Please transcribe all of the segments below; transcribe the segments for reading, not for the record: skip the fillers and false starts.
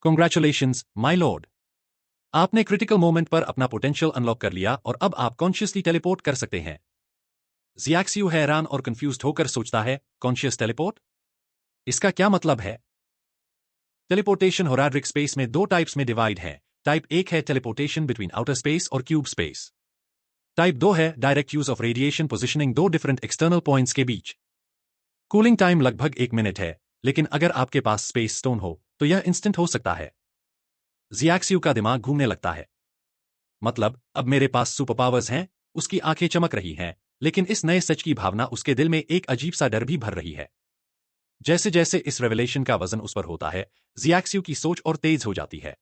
Congratulations, my lord. आपने critical moment पर अपना पोटेंशियल अनलॉक कर लिया और अब आप कॉन्शियसली टेलीपोर्ट कर सकते हैं। ज़ियाक्सियो हैरान और कंफ्यूज्ड होकर सोचता है, कॉन्शियस टेलीपोर्ट? इसका क्या मतलब है? टेलीपोर्टेशन होराड्रिक स्पेस में दो टाइप्स में डिवाइड है। टाइप 1 है टेलीपोर्टेशन बिटवीन आउटर स्पेस और क्यूब स्पेस। टाइप 2 है direct use of radiation positioning दो डिफरेंट एक्सटर्नल पॉइंट्स के बीच। कूलिंग टाइम लगभग 1 मिनट है, लेकिन अगर आपके पास स्पेस स्टोन हो तो यह इंस्टेंट हो सकता है। ज़ियाक्सियो का दिमाग घूमने लगता है। मतलब, अब मेरे पास सुपर पावर्स हैं। उसकी आंखें चमक रही हैं, लेकिन इस नए सच की भावना उसके दिल में एक अजीब सा डर भी भर रही है। जैसे जैसे इस रेवलेशन का वजन उस पर होता है, ज़ियाक्सियो की सोच और तेज हो जाती है।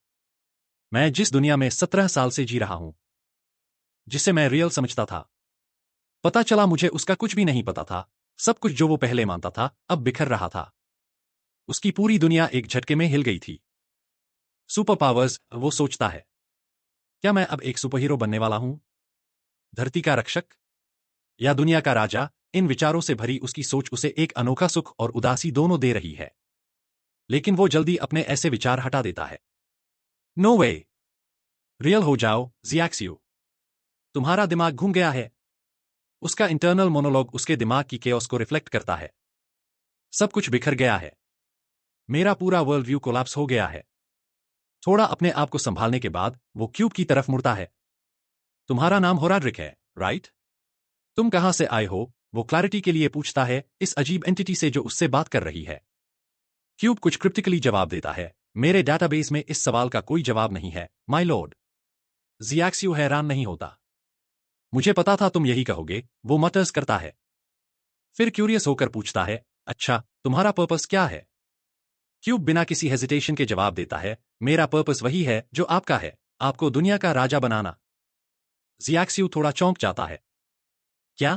मैं जिस दुनिया में 17 साल से जी रहा हूं, जिसे मैं रियल समझता था, पता चला मुझे उसका कुछ भी नहीं पता था। सब कुछ जो वो पहले मानता था अब बिखर रहा था। उसकी पूरी दुनिया एक झटके में हिल गई थी। सुपर पावर्स, वो सोचता है। क्या मैं अब एक सुपर हीरो बनने वाला हूं? धरती का रक्षक या दुनिया का राजा? इन विचारों से भरी उसकी सोच उसे एक अनोखा सुख और उदासी दोनों दे रही है। लेकिन वो जल्दी अपने ऐसे विचार हटा देता है। नो वे! रियल हो जाओ, ज़ियाक्सियो। तुम्हारा दिमाग घूम गया है। उसका इंटरनल मोनोलॉग उसके दिमाग की केओस को रिफ्लेक्ट करता है। सब कुछ बिखर गया है। मेरा पूरा वर्ल्ड व्यू कोलैप्स हो गया है। थोड़ा अपने आप को संभालने के बाद वो क्यूब की तरफ मुड़ता है। तुम्हारा नाम होराड्रिक है, राइट? तुम कहां से आए हो? वो क्लैरिटी के लिए पूछता है, इस अजीब एंटिटी से जो उससे बात कर रही है। क्यूब कुछ क्रिप्टिकली जवाब देता है, मेरे डाटाबेस में इस सवाल का कोई जवाब नहीं है, माय लॉर्ड। ज़ियाक्सियो हैरान नहीं होता। मुझे पता था तुम यही कहोगे, वो मटर्स करता है। फिर क्यूरियस होकर पूछता है, अच्छा, तुम्हारा पर्पस क्या है? क्यूब बिना किसी हेजिटेशन के जवाब देता है, मेरा पर्पस वही है जो आपका है, आपको दुनिया का राजा बनाना। ज़ियाक्सियो थोड़ा चौंक जाता है। क्या?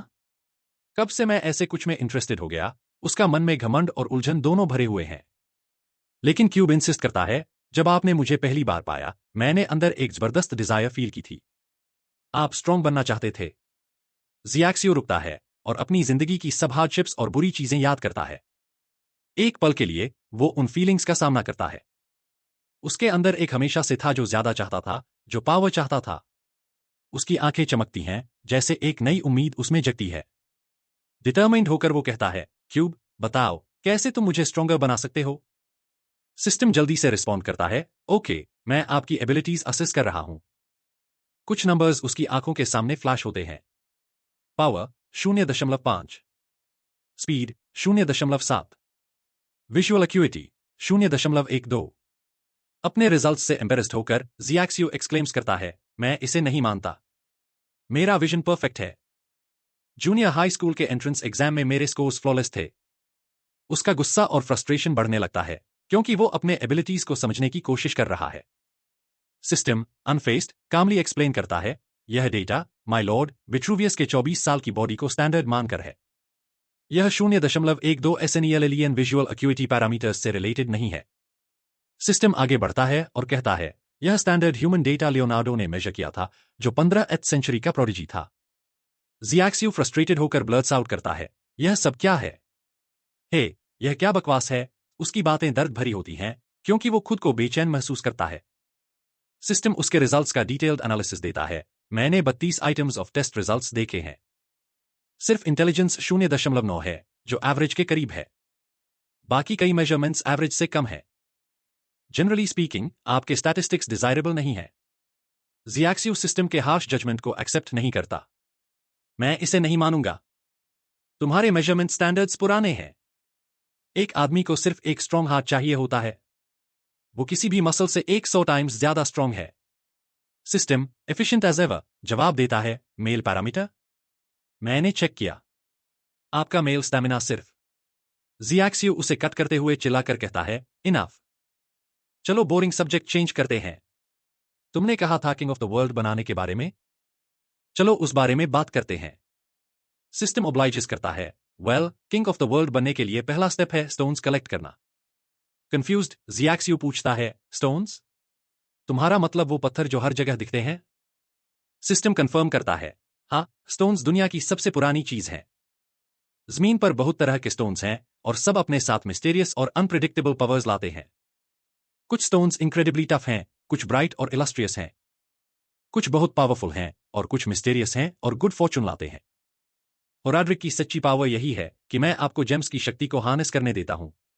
कब से मैं ऐसे कुछ में इंटरेस्टेड हो गया? उसका मन में घमंड और उलझन दोनों भरे हुए हैं। लेकिन क्यूब इंसिस्ट करता है, जब आपने मुझे पहली बार पाया, मैंने अंदर एक जबरदस्त डिजायर फील की थी। आप स्ट्रांग बनना चाहते थे। ज़ियाक्सियो रुकता है और अपनी जिंदगी की सब हार्डशिप्स और बुरी चीजें याद करता है। एक पल के लिए वो उन फीलिंग्स का सामना करता है। उसके अंदर एक हमेशा से था जो ज्यादा चाहता था, जो पावर चाहता था। उसकी आंखें चमकती हैं, जैसे एक नई उम्मीद उसमें जगती है। डिटरमाइंड होकर वो कहता है, क्यूब, बताओ, कैसे तुम मुझे स्ट्रॉन्गर बना सकते हो? सिस्टम जल्दी से रिस्पॉन्ड करता है, ओके, मैं आपकी एबिलिटीज असेस कर रहा हूं। कुछ नंबर्स उसकी आंखों के सामने फ्लैश होते हैं। Power 0.5, speed 0.7, visual acuity 0.12। अपने रिजल्ट से एम्बेरेस्ड होकर ज़ियाक्सियो एक्सक्लेम्स करता है, मैं इसे नहीं मानता। मेरा विजन परफेक्ट है। जूनियर हाई स्कूल के एंट्रेंस एग्जाम में मेरे स्कोर्स फ्लॉलेस थे। उसका गुस्सा और फ्रस्ट्रेशन बढ़ने लगता है, क्योंकि वो अपने एबिलिटीज को समझने की कोशिश कर रहा है। सिस्टम, अनफेस्ड, कामली एक्सप्लेन करता है, यह डेटा, माय लॉर्ड, विट्रूवियस के 24 साल की बॉडी को स्टैंडर्ड मानकर है। यह 0.12 एसएनईएल विजुअल अक्यूटी पैरामीटर्स से रिलेटेड नहीं है। सिस्टम आगे बढ़ता है और कहता है, यह स्टैंडर्ड ह्यूमन डेटा लियोनार्डो ने मेजर किया था, जो 15वीं सेंचुरी का प्रोडिजी था। ज़ियाक्सियो फ्रस्ट्रेटेड होकर ब्लर्ट्स आउट करता है, यह सब क्या है? हे, यह क्या बकवास है? उसकी बातें दर्द भरी होती हैं, क्योंकि वो खुद को बेचैन महसूस करता है। सिस्टम उसके रिजल्ट्स का डिटेल्ड एनालिसिस देता है, मैंने 32 आइटम्स ऑफ टेस्ट रिजल्ट्स देखे हैं। सिर्फ इंटेलिजेंस 0.9 है, जो एवरेज के करीब है। बाकी कई मेजरमेंट्स एवरेज से कम है। जनरली स्पीकिंग, आपके स्टैटिस्टिक्स डिजायरेबल नहीं है। ज़ियाक्सियो सिस्टम के हार्श जजमेंट को एक्सेप्ट नहीं करता। मैं इसे नहीं मानूंगा। तुम्हारे मेजरमेंट स्टैंडर्ड्स पुराने हैं। एक आदमी को सिर्फ एक स्ट्रॉन्ग हाथ चाहिए होता है। वो किसी भी मसल से 100 टाइम्स ज्यादा स्ट्रॉन्ग है। सिस्टम, एफिशिएंट एज एवर, जवाब देता है, मेल पैरामीटर? मैंने चेक किया। आपका मेल स्टैमिना सिर्फ। ज़ियाक्सियो उसे कट करते हुए चिल्लाकर कहता है, इनफ। चलो बोरिंग सब्जेक्ट चेंज करते हैं। तुमने कहा था किंग ऑफ द वर्ल्ड बनाने के बारे में। चलो उस बारे में बात करते हैं। सिस्टम ओब्लाइजेस करता है, well, king of the world बनने के लिए पहला स्टेप है स्टोन्स कलेक्ट करना। कंफ्यूज्ड, ज़ियाक्सियो पूछता है, स्टोन्स? तुम्हारा मतलब वो पत्थर जो हर जगह दिखते हैं? सिस्टम कंफर्म करता है, हाँ, स्टोन्स दुनिया की सबसे पुरानी चीज है। जमीन पर बहुत तरह के स्टोन्स हैं और सब अपने साथ मिस्टीरियस और अनप्रिडिक्टेबल पावर्स लाते हैं। कुछ स्टोन्स इनक्रेडिबली टफ हैं, कुछ ब्राइट और इलस्ट्रियस हैं, कुछ बहुत पावरफुल हैं और कुछ मिस्टेरियस हैं और गुड फॉर्चून लाते हैं। होराड्रिक की सच्ची पावर यही है कि मैं आपको जेम्स की शक्ति को हार्नेस करने देता हूं।